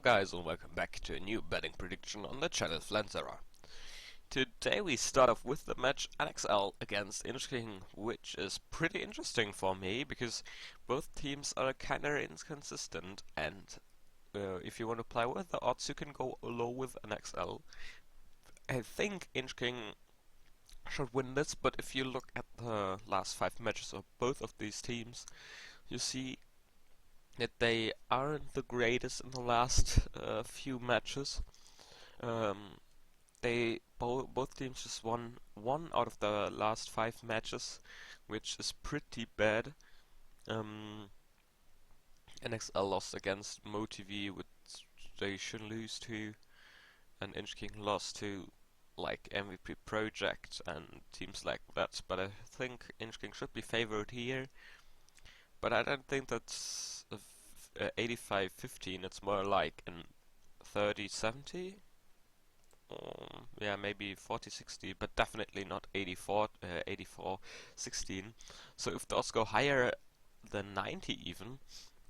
Guys, and welcome back to a new betting prediction on the channel Flanzera. Today we start off with the match NXL against Inchking, which is pretty interesting for me because both teams are kinda inconsistent, and if you want to play with the odds you can go low with NXL. I think Inchking should win this, but if you look at the last 5 matches of both of these teams, you see that they aren't the greatest in the last few matches. They both teams just won 1 out of the last 5 matches, which is pretty bad. NXL lost against MoTV, which they should lose to, and Inchking lost to like MVP Project and teams like that. But I think Inchking should be favored here. But I don't think that's 85-15, it's more like an 30-70. Yeah, maybe 40-60, but definitely not 84-16. So if the odds go higher than 90 even,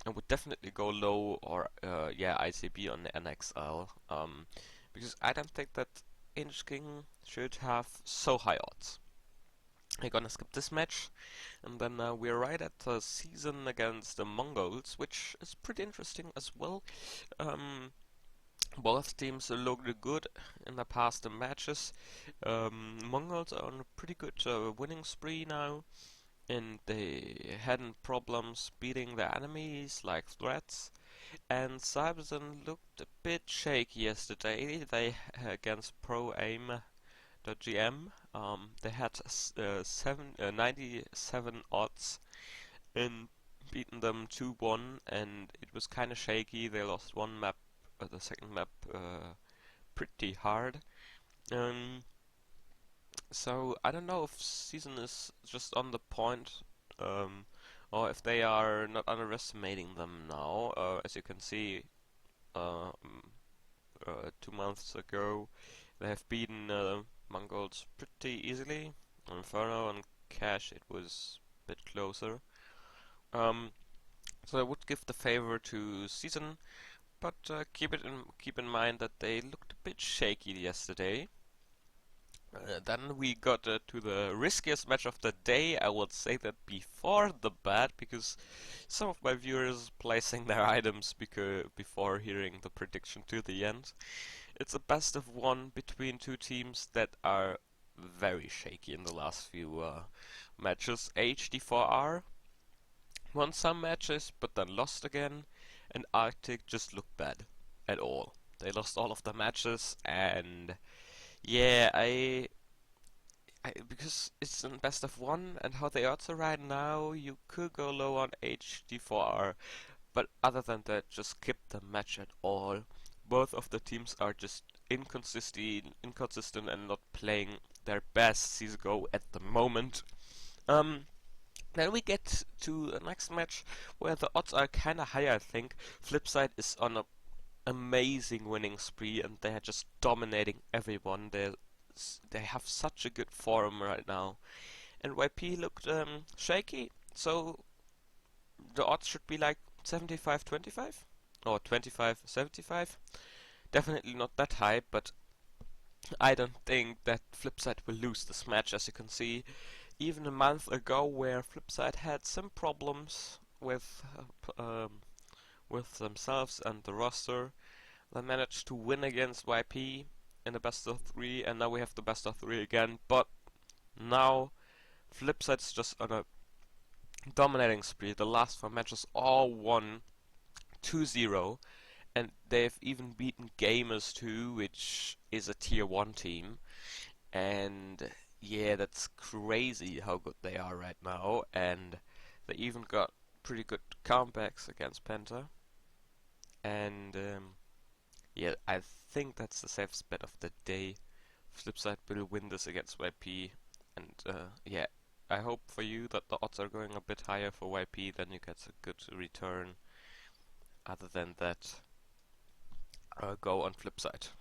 I would definitely go low or yeah, ICB on the NXL. Because I don't think that Inchking should have so high odds. I'm gonna skip this match, and then we're right at the CZen against the Mongols, which is pretty interesting as well. Both teams looked good in the past matches. Mongols are on a pretty good winning spree now, and they hadn't problems beating their enemies like threats. And CZen looked a bit shaky yesterday. They against Pro Aim GM. They had 97 odds and beaten them 2-1, and it was kind of shaky. They lost one map, the second map, pretty hard. So I don't know if CZen is just on the point, or if they are not underestimating them now. As you can see, 2 months ago, they have beaten Mongols pretty easily. On Inferno and Cash it was a bit closer. So I would give the favor to CZen, but keep in mind that they looked a bit shaky yesterday. Then we got to the riskiest match of the day. I would say that before the bet, because some of my viewers placing their items before hearing the prediction to the end. It's a best of 1 between 2 teams that are very shaky in the last few matches. HD4R won some matches, but then lost again, and Arctic just looked bad at all. They lost all of the matches, and yeah, because it's in best of 1 and how the odds are right now, you could go low on HD4R, but other than that, just skip the match at all. Both of the teams are just inconsistent and not playing their best CSGO at the moment. Then we get to the next match where the odds are kinda higher, I think. FSid3 is on a amazing winning spree and they are just dominating everyone. They have such a good form right now. And YP looked shaky, so the odds should be like 75-25 or 25-75. Definitely not that high, but I don't think that FSid3 will lose this match. As you can see, even a month ago where FSid3 had some problems with themselves and the roster, they managed to win against YP in the best of 3, and now we have the best of 3 again. But now FSid3's just on a dominating spree. The last 4 matches all won 2-0, and they've even beaten Gamers too, which is a tier 1 team. And yeah, that's crazy how good they are right now, and they even got pretty good comebacks against Penta. And yeah, I think that's the safest bet of the day. FSid3 will win this against YP, and yeah, I hope for you that the odds are going a bit higher for YP, then you get a good return. Other than that, go on FSid3.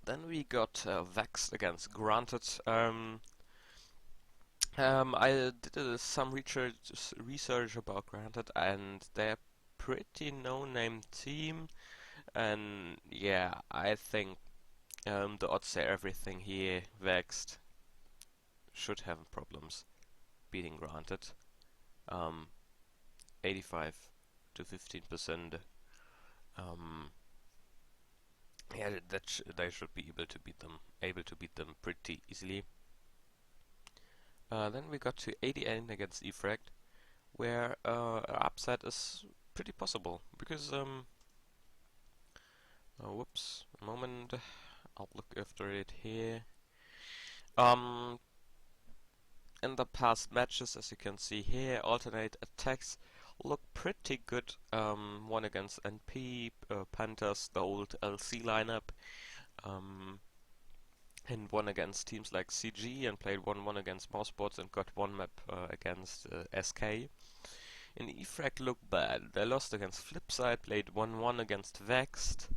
Then we got Vexed against Granted. I did some research about Granted, and they're pretty no-name team, and yeah, I think the odds say everything here. Vexed should have problems beating Granted. 85 to 15%. Um, yeah, they should be able to beat them pretty easily. Then we got to 88 against E-Frag, where an upset is pretty possible because whoops, a moment. I'll look after it here. In the past matches, as you can see here, alternate attacks look pretty good. One against NP, Panthers, the old LC lineup, and one against teams like CG, and played 1-1 against Mousebots and got one map against SK. In E-Frag look bad. They lost against Flipside, played 1-1 against Vexed,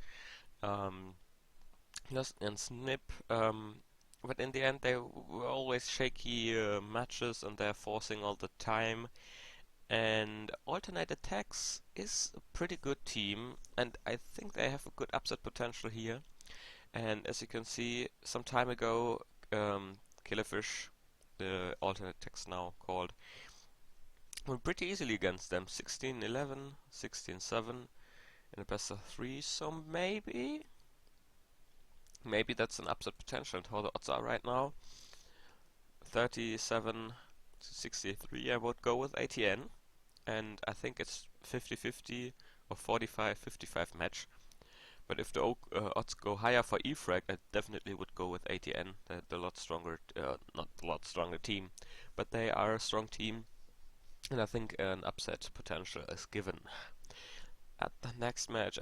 lost against Nip, but in the end they were always shaky matches and they're forcing all the time. And Alternate Attacks is a pretty good team, and I think they have a good upset potential here. And as you can see, some time ago, Killerfish, the Alternate Attacks now called, went pretty easily against them. 16-11, 16-7 in a best of 3, so maybe that's an upset potential. And how the odds are right now, 37 to 63, I would go with ATN, and I think it's 50-50 or 45-55 match. But if the odds go higher for E-Frag, I definitely would go with ATN, the lot stronger, not a lot stronger team, but they are a strong team, and I think an upset potential is given. As the next match,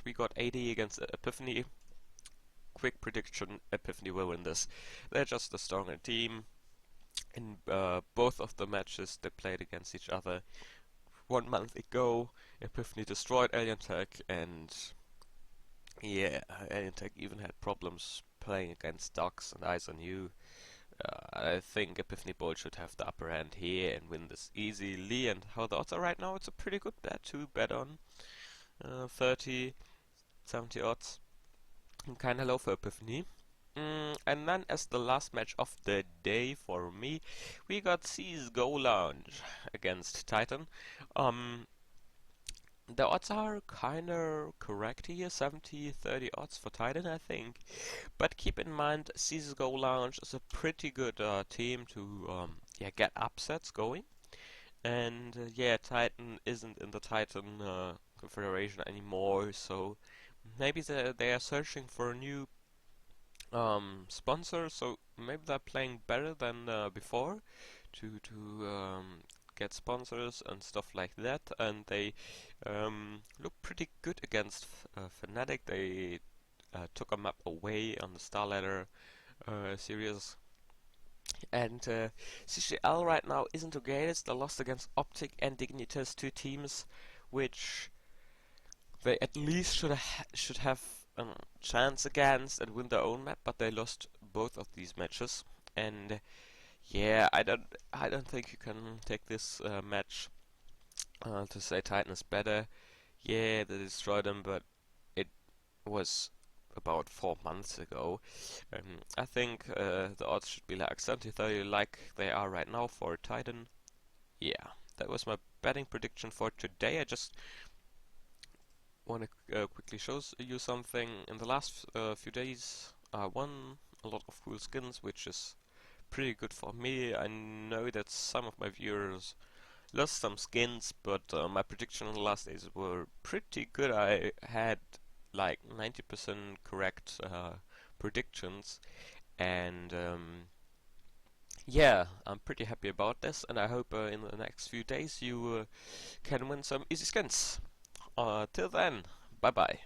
we got AD against Epiphany. Quick prediction: Epiphany will win this. They're just a stronger team. In both of the matches they played against each other 1 month ago, Epiphany destroyed Alien Tech, and yeah, Alien Tech even had problems playing against Docs and Eyes on You. I think Epiphany Bolt should have the upper hand here and win this easily. And how the odds are right now, it's a pretty good bet to bet on. 30, 70 odds. Kinda low for Epiphany. And then as the last match of the day for me, we got CSGO Lounge against Titan. The odds are kinda correct here, 70-30 odds for Titan, I think. But keep in mind, CSGO Lounge is a pretty good team to get upsets going. And yeah, Titan isn't in the Titan Confederation anymore, so maybe they are searching for a new sponsor, so maybe they're playing better than before to get sponsors and stuff like that. And they look pretty good against Fnatic. They took a map away on the Star Ladder series. And CGL right now isn't the greatest. They lost against Optic and Dignitas, two teams which they at least should have a chance against and win their own map, but they lost both of these matches. And yeah, I don't think you can take this match to say Titan is better. Yeah, they destroyed them, but it was about 4 months ago. I think the odds should be like 70-30, like they are right now for Titan. Yeah, that was my betting prediction for today. I just want to quickly show you something. In the last few days, I won a lot of cool skins, which is pretty good for me. I know that some of my viewers lost some skins, but my prediction in the last days were pretty good. I had like 90% correct predictions, and yeah, I'm pretty happy about this, and I hope in the next few days you can win some easy skins. Till then, bye bye.